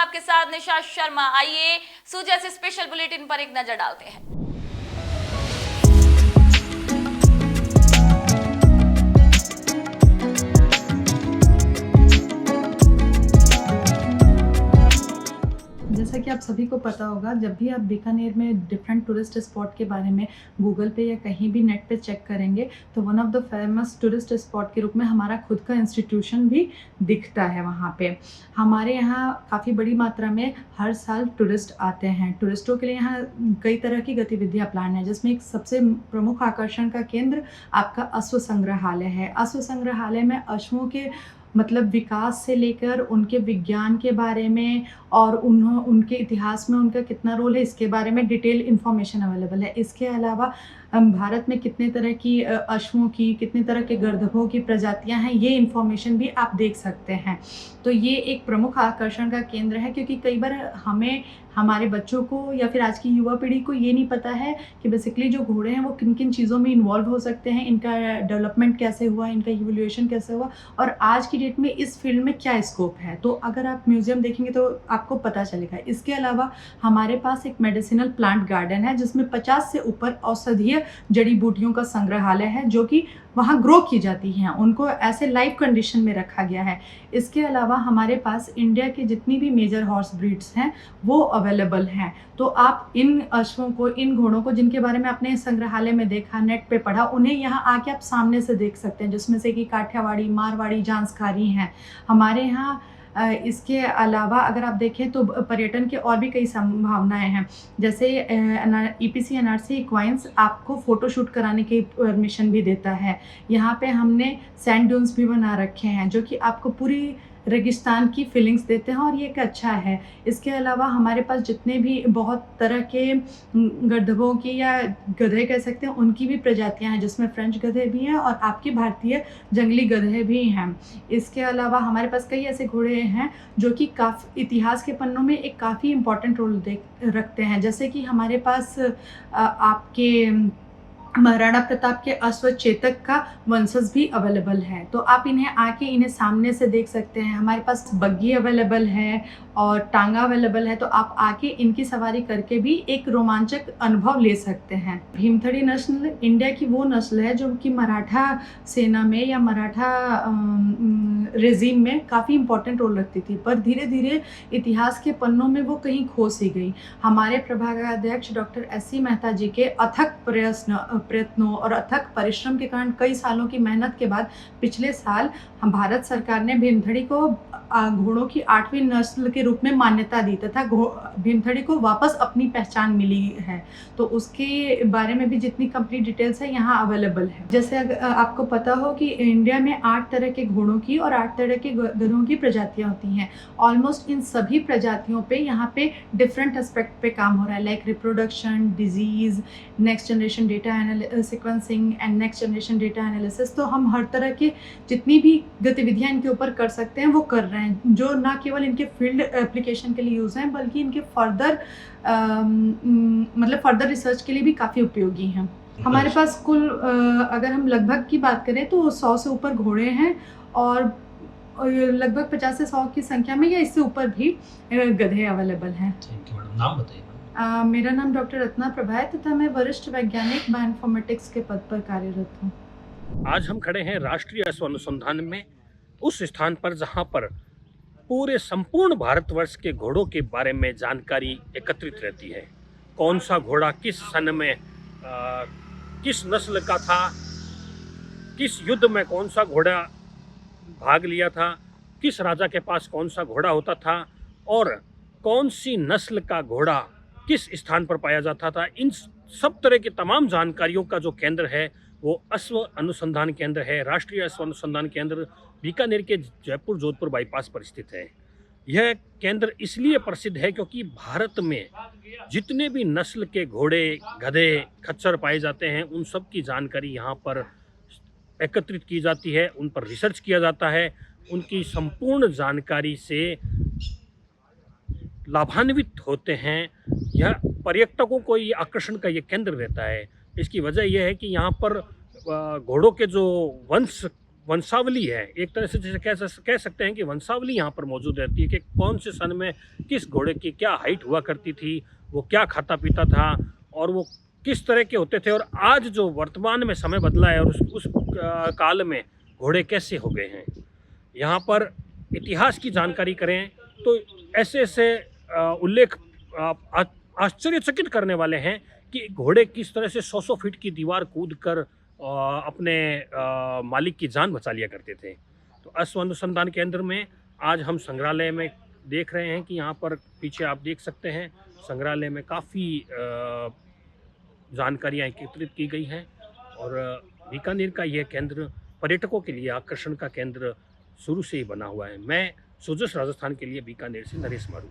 आपके साथ निशा शर्मा। आइए सूजा से स्पेशल बुलेटिन पर एक नजर डालते हैं। जैसा कि आप सभी को पता होगा, जब भी आप बीकानेर में डिफरेंट टूरिस्ट स्पॉट के बारे में गूगल पे या कहीं भी नेट पे चेक करेंगे तो one of the famous tourist spot के रूप में हमारा खुद का इंस्टीट्यूशन भी दिखता है। वहाँ पे हमारे यहाँ काफ़ी बड़ी मात्रा में हर साल टूरिस्ट आते हैं। टूरिस्टों के लिए यहाँ कई तरह की गतिविधियाँ प्लान है, जिसमें एक सबसे प्रमुख आकर्षण का केंद्र आपका अश्व संग्रहालय है। अश्व संग्रहालय में अश्वों के मतलब विकास से लेकर उनके विज्ञान के बारे में और उनके इतिहास में उनका कितना रोल है, इसके बारे में डिटेल इन्फॉर्मेशन अवेलेबल है। इसके अलावा भारत में कितने तरह की अश्वों की, कितने तरह के गर्दभों की प्रजातियां हैं, ये इन्फॉर्मेशन भी आप देख सकते हैं। तो ये एक प्रमुख आकर्षण का केंद्र है, क्योंकि कई बार हमें, हमारे बच्चों को या फिर आज की युवा पीढ़ी को ये नहीं पता है कि बेसिकली जो घोड़े हैं वो किन किन चीज़ों में इन्वॉल्व हो सकते हैं, इनका डेवलपमेंट कैसे हुआ, इनका इवोल्यूशन कैसे हुआ और आज की डेट में इस फील्ड में क्या स्कोप है। तो अगर आप म्यूजियम देखेंगे तो आपको पता चलेगा। इसके अलावा हमारे पास एक मेडिसिनल प्लांट गार्डन है, जिसमें 50 से ऊपर औषधीय जड़ी बूटियों का संग्रहालय है, जो कि वहाँ ग्रो की जाती हैं, उनको ऐसे लाइव कंडीशन में रखा गया है। इसके अलावा हमारे पास इंडिया के जितनी भी मेजर हॉर्स ब्रीड्स हैं वो अवेलेबल हैं। तो आप इन अश्वों को, इन घोड़ों को, जिनके बारे में आपने संग्रहालय में देखा, नेट पे पढ़ा, उन्हें यहाँ आके आप सामने से देख सकते हैं, जिसमें से कि काठियावाड़ी, मारवाड़ी, जांसकारी हैं हमारे यहाँ। इसके अलावा अगर आप देखें तो पर्यटन के और भी कई संभावनाएं हैं, जैसे EPC NRC इक्वाइंस आपको फ़ोटो शूट कराने की परमिशन भी देता है। यहाँ पे हमने सैंड ड्यून्स भी बना रखे हैं, जो कि आपको पूरी रेगिस्तान की फीलिंग्स देते हैं और ये एक अच्छा है। इसके अलावा हमारे पास जितने भी बहुत तरह के गर्दभों की या गधे कह सकते हैं, उनकी भी प्रजातियां हैं, जिसमें फ्रेंच गधे भी हैं और आपके भारतीय जंगली गधे भी हैं। इसके अलावा हमारे पास कई ऐसे घोड़े हैं जो कि काफ़ी इतिहास के पन्नों में एक काफ़ी इम्पॉर्टेंट रोल रखते हैं, जैसे कि हमारे पास आपके महाराणा प्रताप के अश्व चेतक का वंशज भी अवेलेबल है। तो आप इन्हें सामने से देख सकते हैं। हमारे पास बग्गी अवेलेबल है और टांगा अवेलेबल है, तो आप आके इनकी सवारी करके भी एक रोमांचक अनुभव ले सकते हैं। भीमथड़ी नस्ल इंडिया की वो नस्ल है जो कि मराठा सेना में या मराठा रेजिम में काफ़ी इंपॉर्टेंट रोल रखती थी, पर धीरे धीरे इतिहास के पन्नों में वो कहीं खो सी गई। हमारे प्रभागाध्यक्ष डॉक्टर SC मेहता जी के अथक प्रयत्नों और अथक परिश्रम के कारण, कई सालों की मेहनत के बाद पिछले साल हम भारत सरकार ने भीमथड़ी को घोड़ों की 8वीं नस्ल के रूप में मान्यता दी तथा भीमथड़ी को वापस अपनी पहचान मिली है। तो उसके बारे में भी जितनी कंप्लीट डिटेल्स है यहाँ अवेलेबल है। जैसे अगर आपको पता हो कि इंडिया में 8 तरह के घोड़ों की और 8 तरह के गधों की प्रजातियाँ होती हैं। ऑलमोस्ट इन सभी प्रजातियों पे यहाँ पे डिफरेंट एस्पेक्ट पे काम हो रहा है, like reproduction, disease, next generation data sequencing and next generation data analysis. तो हम हर तरह की जितनी भी गतिविधियाँ इनके ऊपर कर सकते हैं वो कर रहे हैं, जो ना केवल इनके फील्ड एप्लीकेशन के लिए यूज़ हैं, बल्कि इनके फर्दर रिसर्च के लिए भी काफ़ी उपयोगी हैं। हमारे पास कुल अगर हम लगभग की बात करें तो 100 से ऊपर घोड़े हैं और लगभग 50 से 100 की संख्या में या इससे ऊपर भी गधे अवेलेबल हैं। Thank you madam. नाम बताइए। मेरा नाम डॉक्टर रत्ना प्रभा है तथा मैं वरिष्ठ वैज्ञानिक बायोइन्फॉर्मेटिक्स के पद पर कार्यरत हूँ। आज हम खड़े हैं राष्ट्रीय अश्व अनुसंधान में, उस स्थान पर जहां पर पूरे संपूर्ण भारतवर्ष के घोड़ों के बारे में जानकारी एकत्रित रहती है। कौन सा घोड़ा किस सन में किस नस्ल का था, किस युद्ध में कौन सा घोड़ा भाग लिया था, किस राजा के पास कौन सा घोड़ा होता था और कौन सी नस्ल का घोड़ा किस स्थान पर पाया जाता था। इन सब तरह की तमाम जानकारियों का जो केंद्र है वो अश्व अनुसंधान केंद्र है। राष्ट्रीय अश्व अनुसंधान केंद्र बीकानेर के जयपुर जोधपुर बाईपास पर स्थित है। यह केंद्र इसलिए प्रसिद्ध है क्योंकि भारत में जितने भी नस्ल के घोड़े, गधे, खच्चर पाए जाते हैं, उन सब की जानकारी यहाँ पर एकत्रित की जाती है, उन पर रिसर्च किया जाता है। उनकी संपूर्ण जानकारी से लाभान्वित होते हैं। यह पर्यटकों को ये आकर्षण का ये केंद्र रहता है। इसकी वजह यह है कि यहाँ पर घोड़ों के जो वंश वंशावली है, एक तरह से जैसे कह सकते हैं कि वंशावली यहाँ पर मौजूद रहती है कि कौन से सन में किस घोड़े की क्या हाइट हुआ करती थी, वो क्या खाता पीता था और वो किस तरह के होते थे, और आज जो वर्तमान में समय बदला है और उस काल में घोड़े कैसे हो गए हैं। यहाँ पर इतिहास की जानकारी करें तो ऐसे ऐसे उल्लेख आश्चर्यचकित करने वाले हैं कि घोड़े किस तरह से 100 फीट की दीवार कूद कर अपने मालिक की जान बचा लिया करते थे। तो अश्व अनुसंधान केंद्र में आज हम संग्रहालय में देख रहे हैं कि यहाँ पर पीछे आप देख सकते हैं संग्रहालय में काफ़ी जानकारियाँ एकत्रित की गई हैं और बीकानेर का यह केंद्र पर्यटकों के लिए आकर्षण का केंद्र शुरू से ही बना हुआ है। मैं सोजस राजस्थान के लिए बीकानेर से नरेश मारू।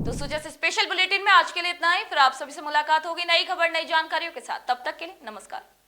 तो सुजा से स्पेशल बुलेटिन में आज के लिए इतना ही। फिर आप सभी से मुलाकात होगी नई खबर नई जानकारियों के साथ। तब तक के लिए नमस्कार।